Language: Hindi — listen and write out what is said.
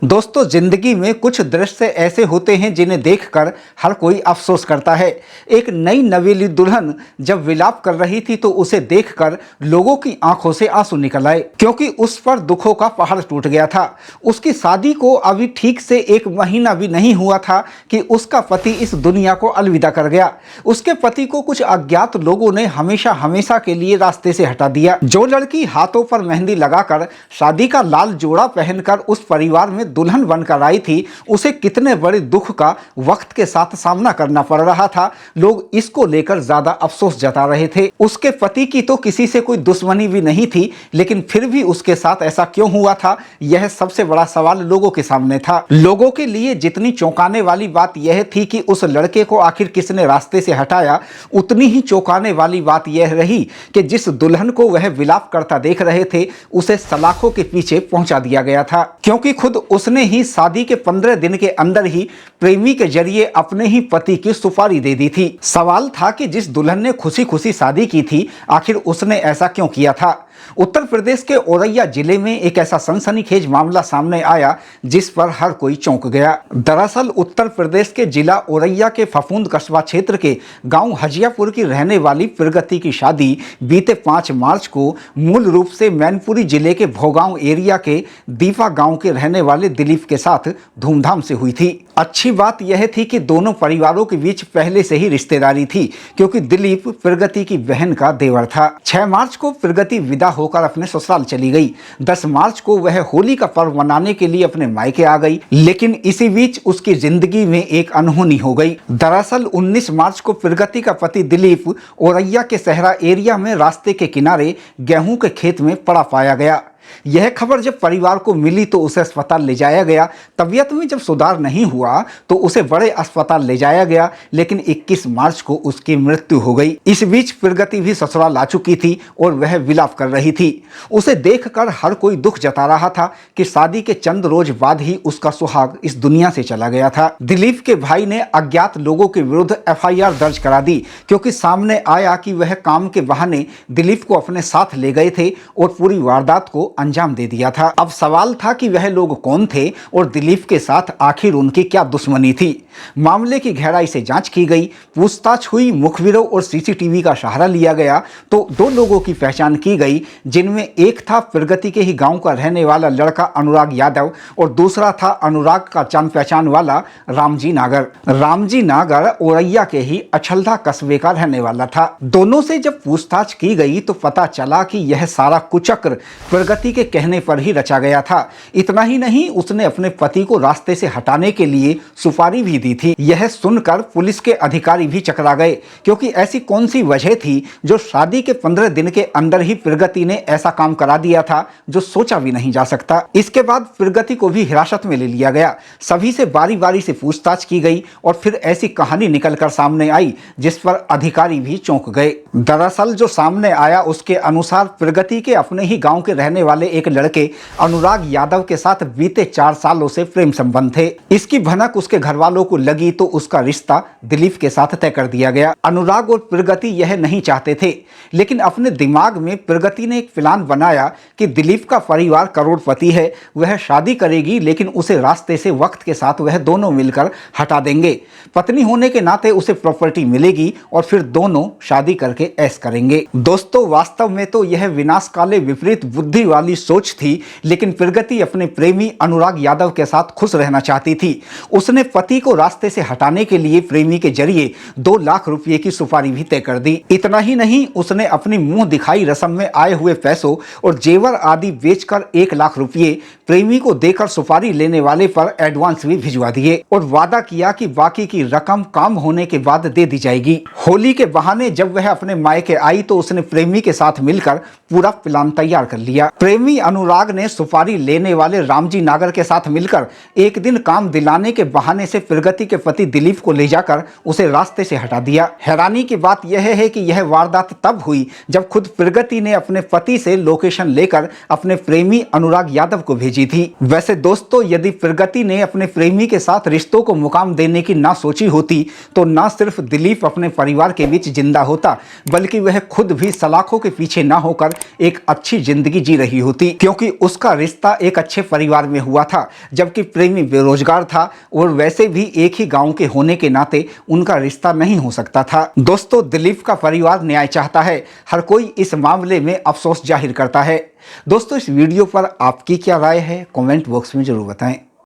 दोस्तों, जिंदगी में कुछ दृश्य ऐसे होते हैं जिन्हें देखकर हर कोई अफसोस करता है। एक नई नवेली दुल्हन जब विलाप कर रही थी तो उसे देखकर लोगों की आंखों से आंसू निकल आए, क्योंकि उस पर दुखों का पहाड़ टूट गया था। उसकी शादी को अभी ठीक से 1 महीना भी नहीं हुआ था कि उसका पति इस दुनिया को अलविदा कर गया। उसके पति को कुछ अज्ञात लोगों ने हमेशा हमेशा के लिए रास्ते से हटा दिया। जो लड़की हाथों पर मेहंदी लगाकर शादी का लाल जोड़ा पहनकर उस परिवार में दुल्हन बनकर आई थी, उसे कितने बड़े दुख का वक्त के साथ सामना करना पड़ रहा था। लोग इसको लेकर ज्यादा अफसोस जता रहे थे। उसके पति की तो किसी से कोई दुश्मनी भी नहीं थी, लेकिन फिर भी उसके साथ ऐसा क्यों हुआ था, यह सबसे बड़ा सवाल लोगों के सामने था। लोगों के लिए जितनी चौंकाने वाली बात यह थी कि उस लड़के को आखिर किसने रास्ते से हटाया, उतनी ही चौंकाने वाली बात यह रही कि जिस दुल्हन को वह विलाप करता देख रहे थे, उसे सलाखों के पीछे पहुंचा दिया गया था, क्योंकि खुद उसने ही शादी के 15 दिन के अंदर ही प्रेमी के जरिए अपने ही पति की सुपारी दे दी थी। सवाल था कि जिस दुल्हन ने खुशी खुशी शादी की थी, आखिर उसने ऐसा क्यों किया था। उत्तर प्रदेश के औरैया जिले में एक ऐसा सनसनीखेज मामला सामने आया जिस पर हर कोई चौंक गया। दरअसल उत्तर प्रदेश के जिला औरैया के फफूंद कस्बा क्षेत्र के गांव हजियापुर की रहने वाली प्रगति की शादी बीते 5 मार्च को मूल रूप से मैनपुरी जिले के भोगांव एरिया के दीपा गांव के रहने वाले दिलीप के साथ धूमधाम से हुई थी। अच्छी बात यह थी कि दोनों परिवारों के बीच पहले से ही रिश्तेदारी थी, क्योंकि दिलीप प्रगति की बहन का देवर था। 6 मार्च को प्रगति विदा होकर अपने ससुराल चली गई। 10 मार्च को वह होली का पर्व मनाने के लिए अपने मायके आ गई, लेकिन इसी बीच उसकी जिंदगी में एक अनहोनी हो गई। दरअसल 19 मार्च को प्रगति का पति दिलीप औरैया के सहरा एरिया में रास्ते के किनारे गेहूं के खेत में पड़ा पाया गया। यह खबर जब परिवार को मिली तो उसे अस्पताल ले जाया गया। तबीयत में जब सुधार नहीं हुआ तो उसे बड़े अस्पताल ले जाया गया, लेकिन 21 मार्च को उसकी मृत्यु हो गई। इस बीच प्रगति भी ससुराल आ चुकी थी और वह विलाप कर रही थी। उसे देखकर हर कोई दुख जता रहा था कि शादी के चंद रोज बाद ही उसका सुहाग इस दुनिया से चला गया था। दिलीप के भाई ने अज्ञात लोगों के विरुद्ध FIR दर्ज करा दी, क्योंकि सामने आया कि वह काम के बहाने दिलीप को अपने साथ ले गए थे और पूरी वारदात को अंजाम दे दिया था। अब सवाल था कि वह लोग कौन थे और दिलीप के साथ आखिर उनकी क्या दुश्मनी थी। मामले की गहराई से जांच की गई, पूछताछ हुई, मुखबिरों और CCTV का सहारा लिया गया तो 2 लोगों की पहचान की गई, जिनमें एक था प्रगति के ही गांव का रहने वाला लड़का अनुराग यादव और दूसरा था अनुराग का जान पहचान वाला रामजी नागर। रामजी नागर औरैया के ही अछलदा कस्बे का रहने वाला था। दोनों से जब पूछताछ की गई तो पता चला कि यह सारा कुचक्र प्रगति के कहने पर ही रचा गया था। इतना ही नहीं, उसने अपने पति को रास्ते से हटाने के लिए सुपारी भी दी थी। यह सुनकर पुलिस के अधिकारी भी चकरा गए, क्योंकि ऐसी कौन सी वजह थी जो शादी के 15 दिन के अंदर ही प्रगति ने ऐसा काम करा दिया था जो सोचा भी नहीं जा सकता। इसके बाद प्रगति को भी हिरासत में ले लिया गया। सभी से बारी बारी से पूछताछ की गई और फिर ऐसी कहानी निकलकर सामने आई जिस पर अधिकारी भी चौंक गए। दरअसल जो सामने आया उसके अनुसार प्रगति के अपने ही गांव के रहने वाले एक लड़के अनुराग यादव के साथ बीते 4 सालों से प्रेम संबंध थे। इसकी भनक उसके घर वालों को लगी तो उसका रिश्ता दिलीप के साथ तय कर दिया गया। अनुराग और प्रगति यह नहीं चाहते थे, लेकिन अपने दिमाग में प्रगति ने एक प्लान बनाया कि दिलीप का परिवार करोड़पति है, वह शादी करेगी, लेकिन उसे रास्ते से वक्त के साथ वह दोनों मिलकर हटा देंगे। पत्नी होने के नाते उसे प्रॉपर्टी मिलेगी और फिर दोनों शादी करके ऐश करेंगे। दोस्तों, वास्तव में तो यह विनाशकाले विपरीत बुद्धि वाली सोच थी, लेकिन प्रगति अपने प्रेमी अनुराग यादव के साथ खुश रहना चाहती थी। उसने पति को रास्ते से हटाने के लिए प्रेमी के जरिए 2 लाख रुपए की सुपारी भी तय कर दी। इतना ही नहीं, उसने अपनी मुंह दिखाई रस्म में आए हुए पैसों और जेवर आदि बेचकर 1 लाख रुपए प्रेमी को देकर सुपारी लेने वाले पर एडवांस भी भिजवा दिए और वादा किया कि बाकी की रकम काम होने के बाद दे दी जाएगी। होली के बहाने जब वह अपने मायके आई तो उसने प्रेमी के साथ मिलकर पूरा प्लान तैयार कर लिया। प्रेमी अनुराग ने सुपारी लेने वाले रामजी नागर के साथ मिलकर एक दिन काम दिलाने के बहाने से प्रगति के पति दिलीप को ले जाकर उसे रास्ते से हटा दिया। हैरानी की बात यह है कि यह वारदात तब हुई जब खुद प्रगति ने अपने पति से लोकेशन लेकर अपने प्रेमी अनुराग यादव को भेजी थी। वैसे दोस्तों, यदि प्रगति ने अपने प्रेमी के साथ रिश्तों को मुकाम देने की ना सोची होती तो ना सिर्फ दिलीप अपने परिवार के बीच जिंदा होता, बल्कि वह खुद भी सलाखों के पीछे ना होकर एक अच्छी जिंदगी जी रही होती, क्योंकि उसका रिश्ता एक अच्छे परिवार में हुआ था, जबकि प्रेमी बेरोजगार था और वैसे भी एक ही गांव के होने के नाते उनका रिश्ता नहीं हो सकता था। दोस्तों, दिलीप का परिवार न्याय चाहता है। हर कोई इस मामले में अफसोस जाहिर करता है। दोस्तों, इस वीडियो पर आपकी क्या राय है, कमेंट बॉक्स में जरूर बताएं।